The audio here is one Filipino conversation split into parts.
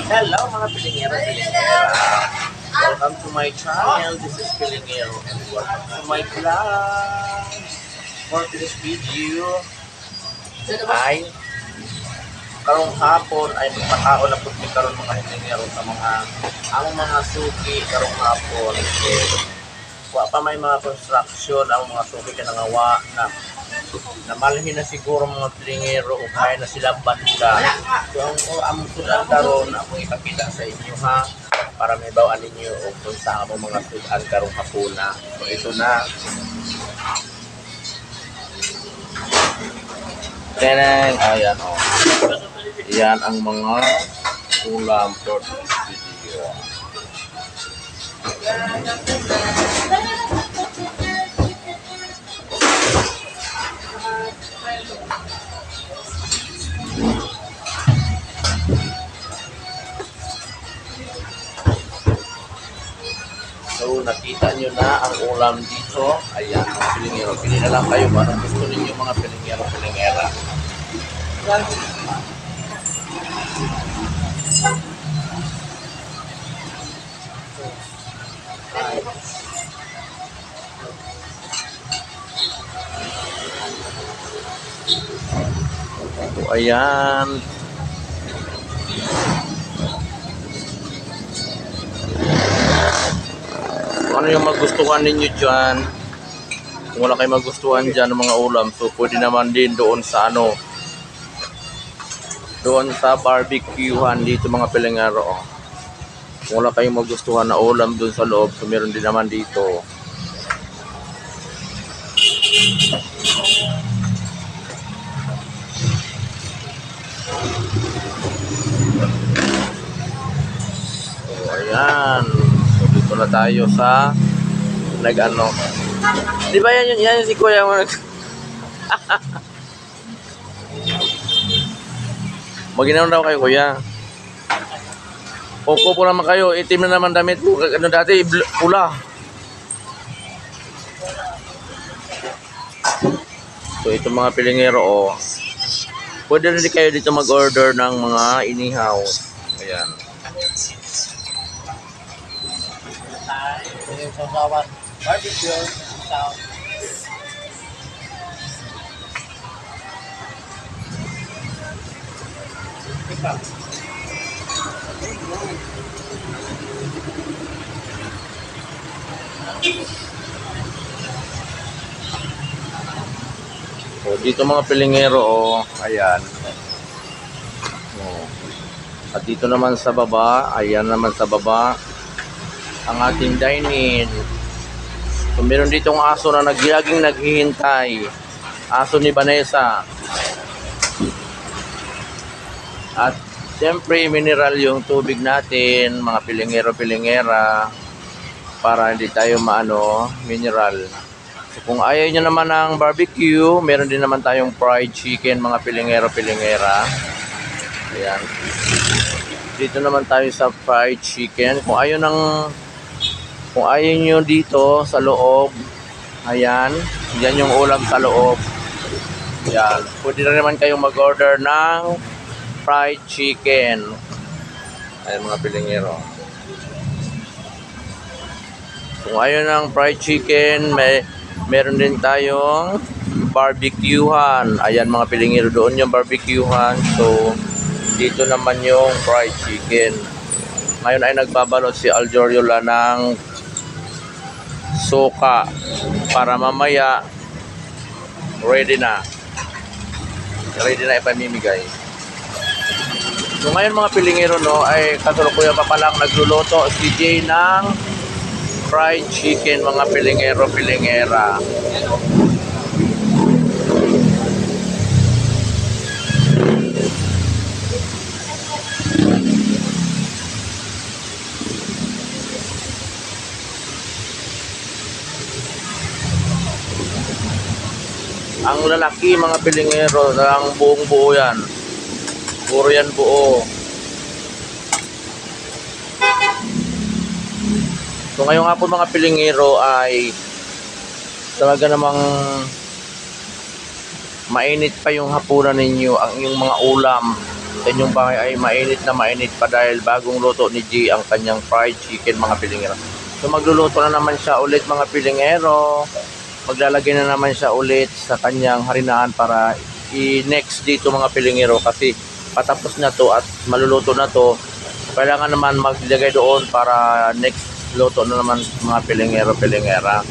Hello mga Pilingero. Welcome to my channel. This is Pilingero and welcome to my vlog. For this video ay karong hapon ay magpatao na po karon mga Pilingero sa mga suki karong hapon. Wa pa may mga construction ang mga suki ka nangawa na namalhin na siguro mga Pilingero o kaya na sila banda. So ang sudan karon ako ipakita sa inyo ha para may bawaan ninyo o kung saan mo mga sudan karong hapuna. So ito na. Teneng, ayan o. Yan ang mga ulam for this video. So, nakita nyo na ang ulam dito. Ayan, mga Pilingero. Pili na lang kayo kung anong gusto ninyo mga Pilingero-Pilingera. So, ayan. Ano yung magustuhan ninyo dyan? Kung wala kayong magustuhan dyan ng mga ulam, so pwede naman din doon sa doon sa barbecuehan dito mga Pilingero. Kung wala kayong magustuhan na ulam doon sa loob, so meron din naman dito. So ayan. Dito na tayo sa nag-ano. Di ba yan yung si Kuya mo Maginaw daw kayo Kuya. Opo po naman kayo. Itim na naman damit mo. Ano dati pula. So ito mga Pilingero oh. Pwede rin kayo dito mag-order ng mga inihaw. Ayan. Sasawan barbecue sound. So dito mga Pilingero oh, ayan. Oh. At dito naman sa baba, ayan naman sa baba ang ating dining. So meron ditong aso na laging naghihintay. Aso ni Vanessa. At siyempre mineral yung tubig natin, mga Pilingero-Pilingera, para hindi tayo mineral. So kung ayaw nyo naman ng barbecue, meron din naman tayong fried chicken mga Pilingero-Pilingera. Ayan. Dito naman tayo sa fried chicken. Kung ayaw nyo dito sa loob, ayan, yan yung ulam sa loob. Ayan, pwede na naman kayong mag-order ng fried chicken. Ayan mga Pilingero. Kung ayaw ng fried chicken, meron din tayong barbecuehan. Ayan mga Pilingero, doon yung barbecuehan. So, dito naman yung fried chicken. Ngayon ay nagbabalot si Aljoriola ng suka para mamaya ready na ipamimigay. So ngayon mga Pilingero no ay kasalukuyan pa palang nagluluto si Jay ng fried chicken mga Pilingero-Pilingera. Ang lalaki mga Pilingero, ang buong buo yan. Puro yan buo. So ngayong hapon mga Pilingero ay talaga namang mainit pa yung hapunan ninyo, ang inyong mga ulam. sa inyong bahay ay mainit na mainit pa dahil bagong luto ni G ang kanyang fried chicken mga pilingero. So magluluto na naman siya ulit mga pilingero. Maglalagay na naman siya ulit sa kanyang harinaan para i-next dito mga pilingero kasi patapos na to at maluluto na to. Kailangan naman maglagay doon para next luto na naman mga pilingero-pilingera.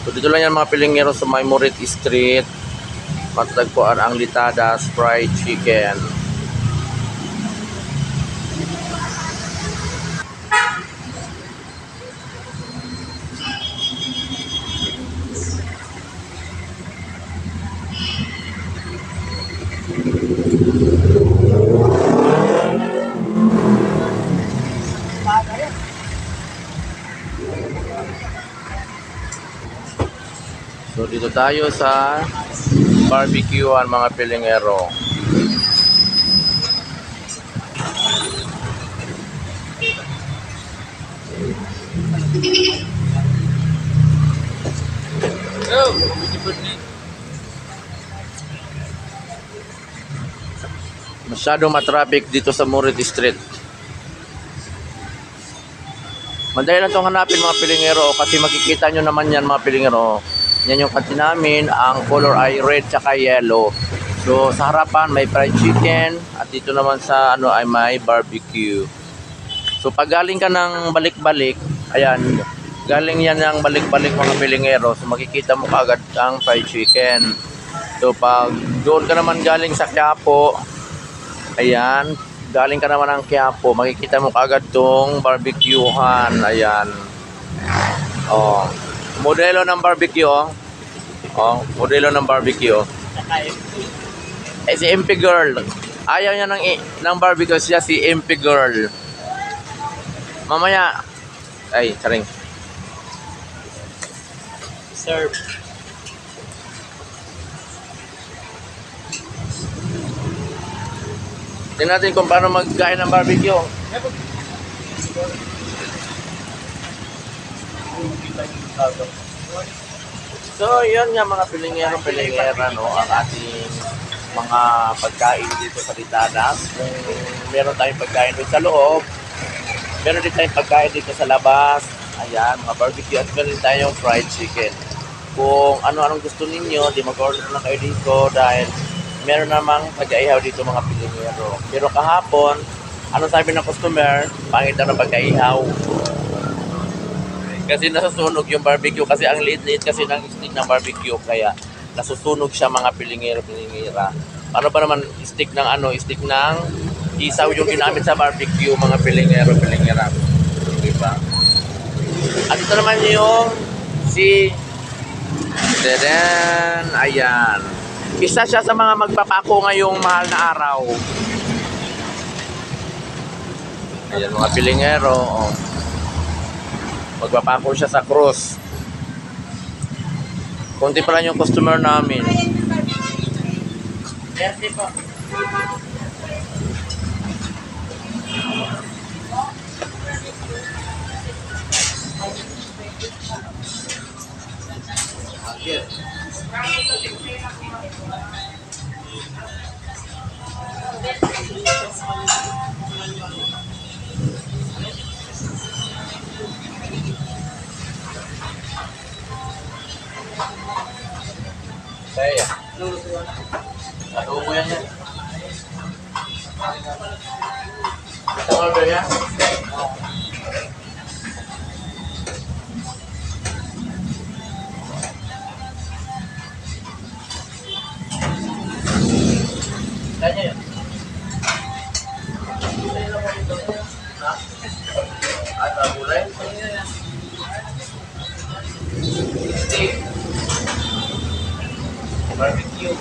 So dito lang yan mga pilingero sa May Morit Street. Matatagpuan ang Litadas Fried Chicken. So dito tayo sa barbecuean mga pilingero. Masyadong matraffic dito sa Morit Street. Madali lang itong hanapin mga pilingero kasi makikita nyo naman yan mga pilingero. Yan yung kanti namin, ang color ay red tsaka yellow. So sa harapan may fried chicken at dito naman sa ano ay may barbecue. So pag galing ka ng balik-balik, ayan, galing yan ng balik-balik mga pilingero. So makikita mo kaagad ang fried chicken. So pag doon ka naman galing sa Quiapo, ayan, galing ka naman ng Quiapo, makikita mo kaagad tong barbecuehan. Ayan. Oh. Modelo ng barbecue, oh. Oh, modelo ng barbecue. Eh, si MP Girl. Ayaw niya ng barbecue, siya si MP Girl. Mamaya. Ay, saring. Serve. Tingnan natin kung paano magkain ng barbecue. So, yun nga mga pilingero-pilingera, no, ang ating mga pagkain dito sa Litadas. Kung meron tayong pagkain dito sa loob, meron din tayong pagkain dito sa labas. Ayan, mga barbecue at meron din tayong fried chicken. Kung ano-anong gusto ninyo, di mag-order lang kayo dito dahil meron namang pag-aihaw dito mga pilingero. Pero kahapon, ano sabi ng customer, pangit na pag-aihaw. Kasi nasusunog yung barbecue kasi ang liit-liit kasi ng stick ng barbecue kaya nasusunog siya mga pilingero-pilingera. Ano ba naman stick ng stick ng isaw yung ginamit sa barbecue mga pilingero-pilingera. Diba? At ito naman yung si Deden, ayan. Isa siya sa mga magpapako ngayong mahal na araw. Ayan mga pilingero, oh. Magpapako siya sa cross. Kunti pa lang yung customer namin. Merci po. Kaya. Adobo yan yan. Ito order yan? Kanya yun? Ha? At gulay? Steak. Barbecue.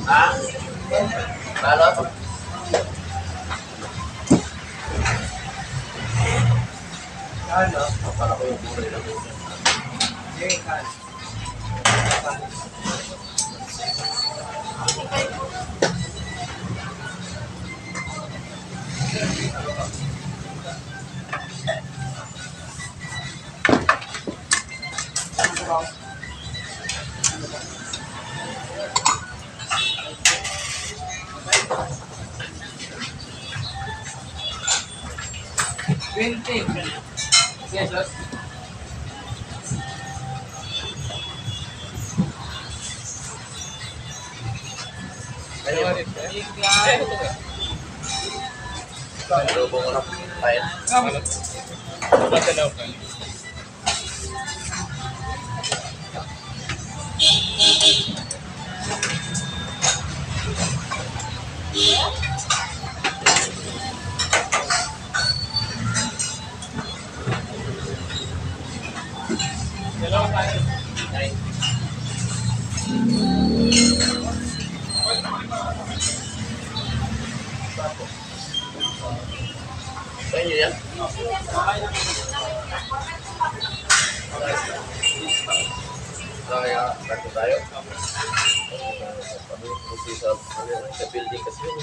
Ha? Balot? Ano? Para ko yung gulay na gulay. Adobo mo na. Kain. Kain. Kain niyo yan? Kaya, bakit tayo? Kami kasi sa building kasi yun.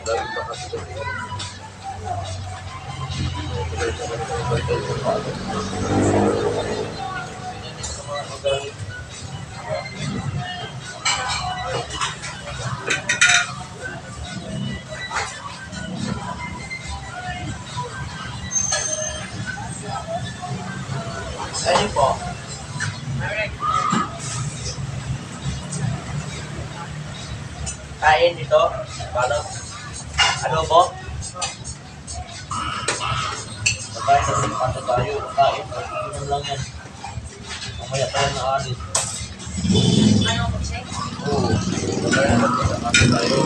Dami pa kasi sa building. Ayun po. Kain dito. Paano? Adobo? Kain na rin pato tayo. Kain. Inom lang yan. Mamaya tayo na alis. Oo. Kaya na rin pato tayo.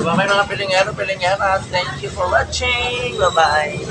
So, may mga pilingero. Thank you for watching. Bye-bye.